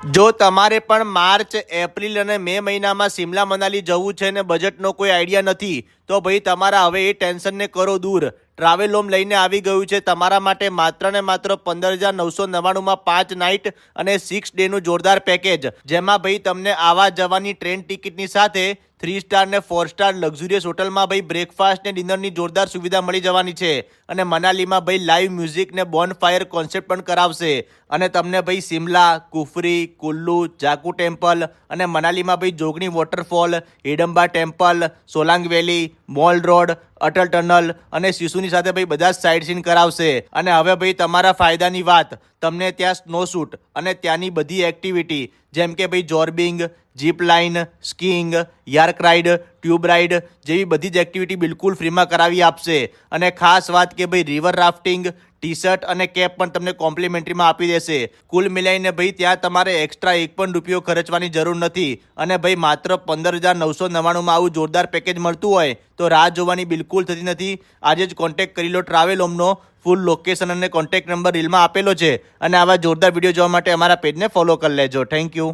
જો તમારે પણ માર્ચ, એપ્રિલ અને મે મહિનામાં શિમલા મનાલી જવું છે ને બજેટનો કોઈ આઈડિયા નથી તો ભાઈ તમારા હવે એ ટેન્શનને કરો દૂર. ટ્રાવેલ હોમ લઈને આવી ગયું છે તમારા માટે માત્ર ને માત્ર 15,999માં 5 નાઇટ અને 6 ડેનું જોરદાર પેકેજ, જેમાં ભાઈ તમને આવા જવાની ટ્રેન ટિકિટની સાથે 3 સ્ટાર ને 4 સ્ટાર લક્ઝુરિયસ હોટલમાં ભાઈ બ્રેકફાસ્ટ ને ડિનરની જોરદાર સુવિધા મળી જવાની છે. અને મનાલીમાં ભાઈ લાઈવ મ્યુઝિક ને બોન ફાયર કોન્સેપ્ટ પણ કરાવશે. અને તમને ભાઈ શિમલા, કુફરી, કુલ્લુ, જાકુ ટેમ્પલ અને મનાલીમાં ભાઈ જોગણી વોટરફોલ, હિડમ્બા ટેમ્પલ, સોલાંગ વેલી, મોલ રોડ, અટલ ટનલ અને સિસુની સાથે ભાઈ બધા જ સાઇટ સીન કરાવશે. અને હવે ભાઈ તમારા ફાયદાની વાત, તમને ત્યાં સ્નો શૂટ અને ત્યાંની બધી એક્ટિવિટી જેમ કે ભાઈ zorbing, zip line, skiing, yak ride, tube ride જેવી બધી જ એક્ટિવિટી બિલકુલ ફ્રીમાં કરાવી આપશે. અને ખાસ વાત કે ભાઈ રિવર રાફ્ટિંગ, ટી શર્ટ અને કેપ પણ તમને કોમ્પ્લિમેન્ટરીમાં આપી દેશે. કુલ મિલાઈને ભાઈ ત્યાં તમારે એક્સ્ટ્રા એક પણ રૂપિયો ખર્ચવાની જરૂર નથી. અને ભાઈ માત્ર 15,999માં આવું જોરદાર પેકેજ મળતું હોય તો રાહ જોવાની બિલકુલ થતી નથી. આજે જ કોન્ટેક્ટ કરી લો ટ્રાવેલ હોમનો. ફૂલ લોકેશન અને કોન્ટેક્ટ નંબર રીલમાં આપેલો છે. અને આવા જોરદાર વિડીયો જોવા માટે અમારા પેજને ફોલો કરી લેજો. Thank you.